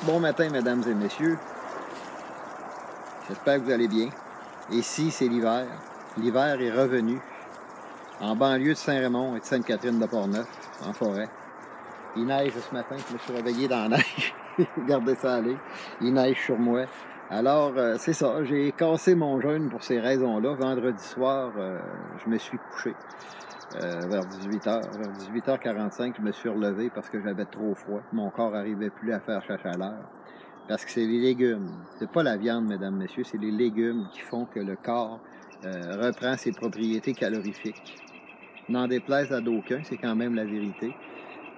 Bon matin, mesdames et messieurs. J'espère que vous allez bien. Ici, c'est l'hiver. L'hiver est revenu en banlieue de Saint-Raymond et de Sainte-Catherine-de-Portneuf, en forêt. Il neige ce matin, je me suis réveillé dans la neige. Regardez ça aller. Il neige sur moi. Alors, c'est ça. J'ai cassé mon jeûne pour ces raisons-là. Vendredi soir, je me suis couché vers 18h. Vers 18h45, je me suis relevé parce que j'avais trop froid. Mon corps n'arrivait plus à faire sa chaleur. Parce que c'est les légumes. C'est pas la viande, mesdames, messieurs, c'est les légumes qui font que le corps reprend ses propriétés calorifiques. N'en déplaise à d'aucuns, c'est quand même la vérité.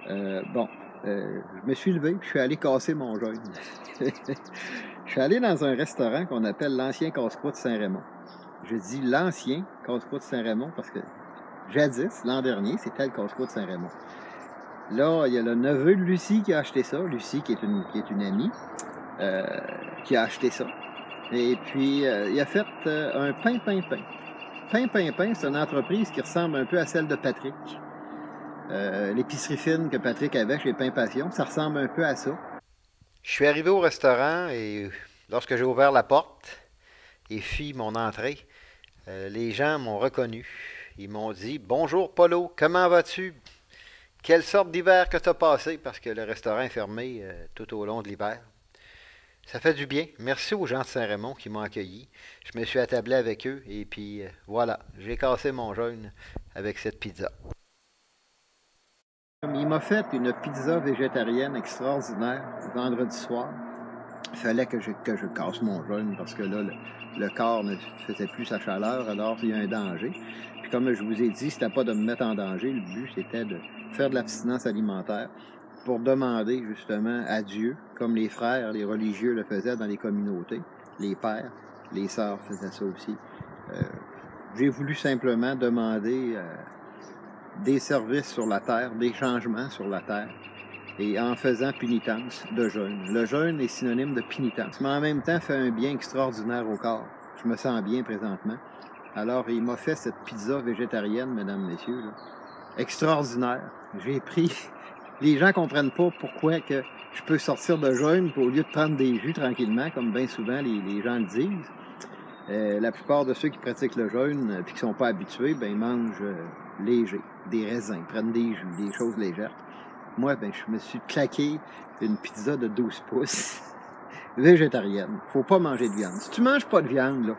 Je me suis levé, je suis allé casser mon jeûne. Je suis allé dans un restaurant qu'on appelle l'Ancien Casse-Croûte Saint-Raymond. Je dis l'Ancien Casse-Croûte Saint-Raymond parce que jadis, l'an dernier, c'était le Casse-Croûte Saint-Raymond. Là, il y a le neveu de Lucie qui a acheté ça. Lucie, qui est une amie, qui a acheté ça. Et puis, il a fait un pain-pain-pain. Pain-pain-pain, c'est une entreprise qui ressemble un peu à celle de Patrick. L'épicerie fine que Patrick avait chez Pain Passion, ça ressemble un peu à ça. Je suis arrivé au restaurant et lorsque j'ai ouvert la porte et fit mon entrée, les gens m'ont reconnu. Ils m'ont dit « Bonjour Polo, comment vas-tu? Quelle sorte d'hiver que tu as passé? » Parce que le restaurant est fermé tout au long de l'hiver. Ça fait du bien. Merci aux gens de Saint-Raymond qui m'ont accueilli. Je me suis attablé avec eux et puis voilà, j'ai cassé mon jeûne avec cette pizza. Il m'a fait une pizza végétarienne extraordinaire vendredi soir. Il fallait que je casse mon jeûne parce que là, le corps ne faisait plus sa chaleur, alors il y a un danger. Puis comme je vous ai dit, c'était pas de me mettre en danger. Le but, c'était de faire de l'abstinence alimentaire pour demander justement à Dieu, comme les frères, les religieux le faisaient dans les communautés, les pères, les sœurs faisaient ça aussi. J'ai voulu simplement demander des services sur la terre, des changements sur la terre, et en faisant pénitence de jeûne. Le jeûne est synonyme de pénitence, mais en même temps fait un bien extraordinaire au corps. Je me sens bien présentement. Alors, il m'a fait cette pizza végétarienne, mesdames, messieurs, là. Extraordinaire. J'ai pris... Les gens ne comprennent pas pourquoi que je peux sortir de jeûne au lieu de prendre des jus tranquillement, comme bien souvent les gens le disent. La plupart de ceux qui pratiquent le jeûne et qui ne sont pas habitués, ben, ils mangent léger, des raisins, prennent des jus, des choses légères. Moi, ben, je me suis claqué une pizza de 12 pouces végétarienne. Faut pas manger de viande. Si tu manges pas de viande, là,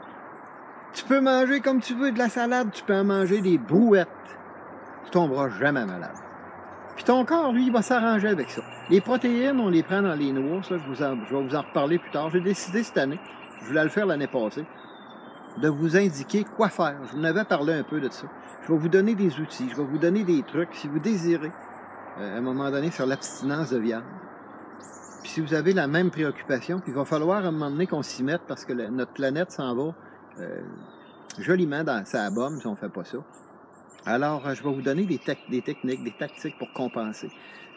tu peux manger comme tu veux de la salade, tu peux en manger des brouettes. Tu tomberas jamais malade. Puis ton corps, lui, il va s'arranger avec ça. Les protéines, on les prend dans les noix. Ça, je vais vous en reparler plus tard. J'ai décidé cette année, je voulais le faire l'année passée, de vous indiquer quoi faire. Je vous en avais parlé un peu de ça. Je vais vous donner des outils, je vais vous donner des trucs. Si vous désirez, à un moment donné, faire l'abstinence de viande. Puis si vous avez la même préoccupation, puis il va falloir à un moment donné qu'on s'y mette parce que notre planète s'en va joliment dans sa bombe si on ne fait pas ça. Alors, je vais vous donner des techniques, des tactiques pour compenser.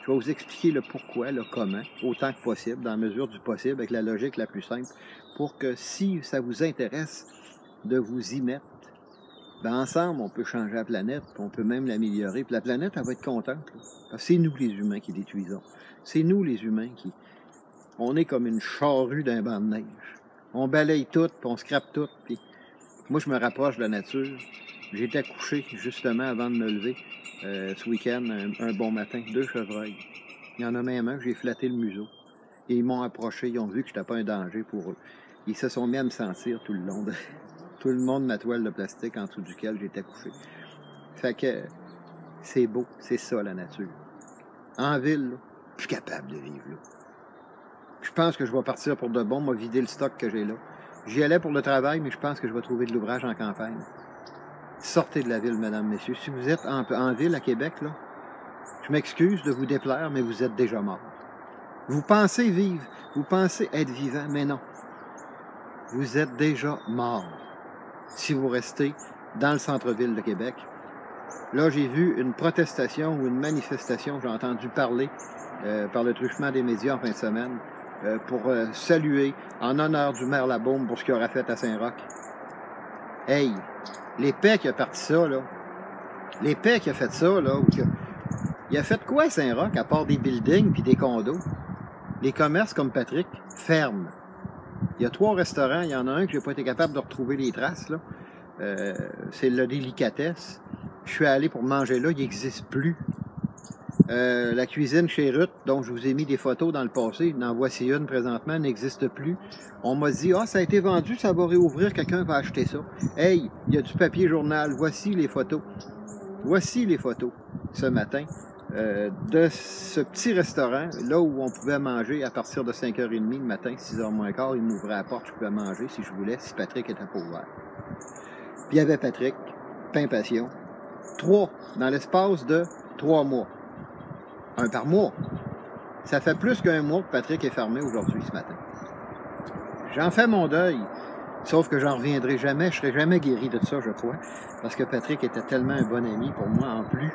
Je vais vous expliquer le pourquoi, le comment, autant que possible, dans la mesure du possible, avec la logique la plus simple, pour que si ça vous intéresse de vous y mettre, ben ensemble, on peut changer la planète, puis on peut même l'améliorer. Puis la planète, elle va être contente. Là. Parce que c'est nous, les humains, qui détruisons. C'est nous, les humains, qui... On est comme une charrue d'un banc de neige. On balaye tout, puis on scrape tout. Puis moi, je me rapproche de la nature. J'étais couché, justement, avant de me lever, ce week-end, un bon matin, 2 chevreuils. Il y en a même un, j'ai flatté le museau. Et ils m'ont approché, ils ont vu que je n'étais pas un danger pour eux. Ils se sont mis à me sentir tout le long de... Tout le monde, ma toile de plastique en dessous duquel j'étais couché. Fait que c'est beau, c'est ça la nature. En ville, là, je suis capable de vivre là. Je pense que je vais partir pour de bon, m'a vidé le stock que j'ai là. J'y allais pour le travail, mais je pense que je vais trouver de l'ouvrage en campagne. Sortez de la ville, mesdames, messieurs. Si vous êtes en ville à Québec, là, je m'excuse de vous déplaire, mais vous êtes déjà mort. Vous pensez vivre, vous pensez être vivant, mais non. Vous êtes déjà mort. Si vous restez dans le centre-ville de Québec. Là, j'ai vu une protestation ou une manifestation, j'ai entendu parler par le truchement des médias en fin de semaine, pour saluer en honneur du maire Labaume pour ce qu'il aura fait à Saint-Roch. Hey, l'épais qui a parti ça, là, l'épais qui a fait ça, là, il a fait quoi à Saint-Roch, à part des buildings puis des condos? les commerces comme Patrick ferment. Il y a 3 restaurants, il y en a un que j'ai pas été capable de retrouver les traces, là. C'est le Délicatesse. Je suis allé pour manger là, il n'existe plus. La cuisine chez Ruth, dont je vous ai mis des photos dans le passé, en voici une présentement, n'existe plus. On m'a dit, ah, ça a été vendu, ça va réouvrir, quelqu'un va acheter ça. Hey, il y a du papier journal, voici les photos. Voici les photos ce matin de ce petit restaurant, là où on pouvait manger à partir de 5h30 le matin, 6h moins quart, il m'ouvrait la porte, je pouvais manger si je voulais, si Patrick était pas ouvert. Puis il y avait Patrick, Pain Passion, 3 dans l'espace de 3 mois. 1 par mois. Ça fait plus qu'1 mois que Patrick est fermé aujourd'hui ce matin. J'en fais mon deuil, sauf que j'en reviendrai jamais, je serai jamais guéri de ça, je crois, parce que Patrick était tellement un bon ami pour moi, en plus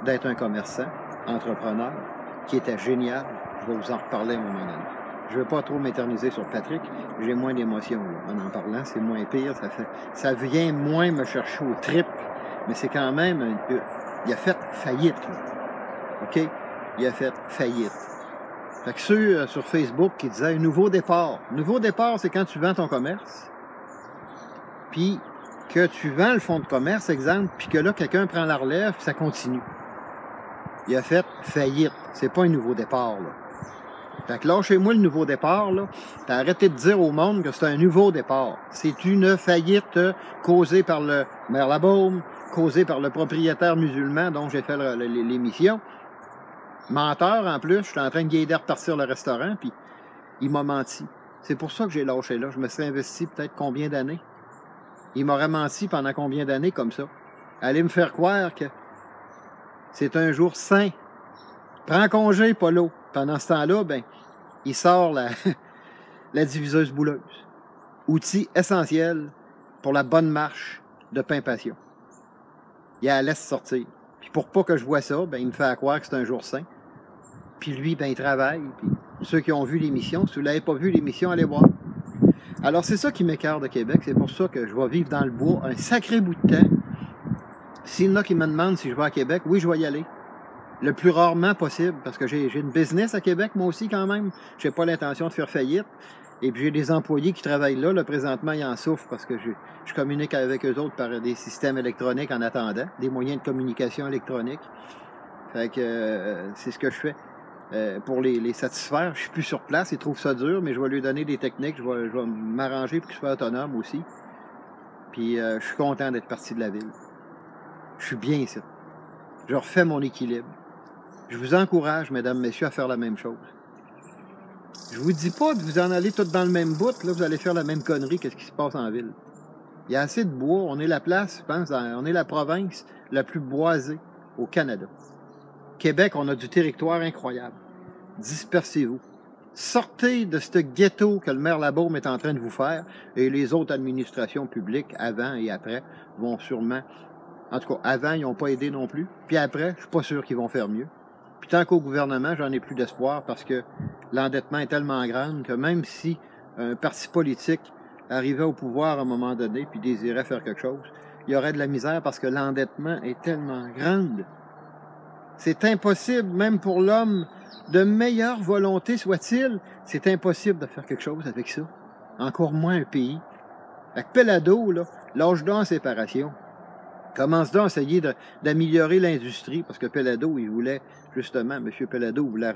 d'être un commerçant, entrepreneur, qui était génial. Je vais vous en reparler à un moment donné. Je ne veux pas trop m'éterniser sur Patrick, j'ai moins d'émotions en parlant, c'est moins pire, ça vient moins me chercher au trip, mais c'est quand même, il a fait faillite, là. OK? Il a fait faillite. Fait que ceux sur Facebook qui disaient un nouveau départ. Nouveau départ, c'est quand tu vends ton commerce, puis que tu vends le fonds de commerce, exemple, puis que là, quelqu'un prend la relève, puis ça continue. Il a fait faillite. C'est pas un nouveau départ, là. Fait que lâchez-moi le nouveau départ, là. T'as arrêté de dire au monde que c'est un nouveau départ. C'est une faillite causée par le maire Labaume, causée par le propriétaire musulman dont j'ai fait l'émission. Menteur, en plus, je suis en train de guider à repartir le restaurant, puis il m'a menti. C'est pour ça que j'ai lâché là. Je me serais investi peut-être combien d'années? Il m'aurait menti pendant combien d'années comme ça? Allez me faire croire que c'est un jour sain. Prends congé, Polo. Pendant ce temps-là, ben, il sort la diviseuse bouleuse. Outil essentiel pour la bonne marche de Pain Passion. Il la laisse sortir. Puis pour pas que je vois ça, ben, il me fait croire que c'est un jour sain. Puis lui, ben, il travaille. Puis ceux qui ont vu l'émission, si vous ne l'avez pas vu l'émission, allez voir. Alors, c'est ça qui m'écarte de Québec. C'est pour ça que je vais vivre dans le bois un sacré bout de temps. S'il y en a qui me demandent si je vais à Québec, oui, je vais y aller. Le plus rarement possible, parce que j'ai une business à Québec, moi aussi, quand même. Je n'ai pas l'intention de faire faillite. Et puis, j'ai des employés qui travaillent là. Là, présentement, ils en souffrent parce que je communique avec eux autres par des systèmes électroniques en attendant, des moyens de communication électronique. Fait que c'est ce que je fais. Pour les satisfaire, je suis plus sur place, ils trouvent ça dur, mais je vais lui donner des techniques, je vais m'arranger pour qu'il soit autonome aussi. Puis je suis content d'être parti de la ville. Je suis bien ici. Je refais mon équilibre. Je vous encourage, mesdames, messieurs, à faire la même chose. Je vous dis pas de vous en aller tous dans le même bout, là, vous allez faire la même connerie que ce qui se passe en ville. Il y a assez de bois, on est la place, je pense, on est la province la plus boisée au Canada. Québec, on a du territoire incroyable. Dispersez-vous. Sortez de ce ghetto que le maire Labaume est en train de vous faire et les autres administrations publiques, avant et après, vont sûrement... En tout cas, avant, ils n'ont pas aidé non plus. Puis après, je suis pas sûr qu'ils vont faire mieux. Puis tant qu'au gouvernement, j'en ai plus d'espoir parce que l'endettement est tellement grand que même si un parti politique arrivait au pouvoir à un moment donné puis désirait faire quelque chose, il y aurait de la misère parce que l'endettement est tellement grand. C'est impossible, même pour l'homme de meilleure volonté soit-il, c'est impossible de faire quelque chose avec ça. Encore moins un pays. Avec Pelado, là, lâche donc en séparation. Commence donc à essayer d'améliorer l'industrie, parce que Pelado, il voulait, justement, M. Pelado voulait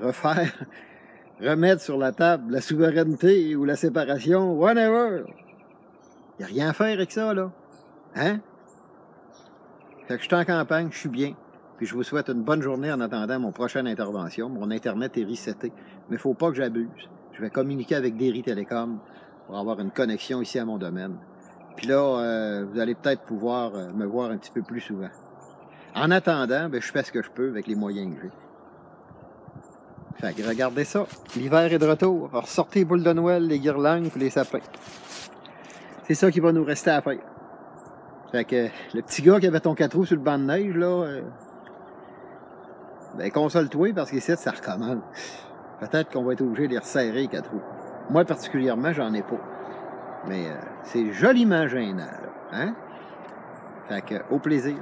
remettre sur la table la souveraineté ou la séparation, whatever. Il n'y a rien à faire avec ça, là. Hein? Fait que je suis en campagne, je suis bien. Puis je vous souhaite une bonne journée en attendant mon prochaine intervention. Mon Internet est reseté, mais il ne faut pas que j'abuse. Je vais communiquer avec Derry Télécom pour avoir une connexion ici à mon domaine. Puis là, vous allez peut-être pouvoir me voir un petit peu plus souvent. En attendant, ben, je fais ce que je peux avec les moyens que j'ai. Fait que regardez ça. L'hiver est de retour. Alors sortez les boules de Noël, les guirlandes et les sapins. C'est ça qui va nous rester à faire. Fait que le petit gars qui avait ton 4 roues sur le banc de neige, là... ben, console-toi parce qu'ici, ça recommence. Peut-être qu'on va être obligé de les resserrer, les 4 roues. Moi, particulièrement, j'en ai pas. Mais c'est joliment gênant, là. Hein? Fait que, au plaisir.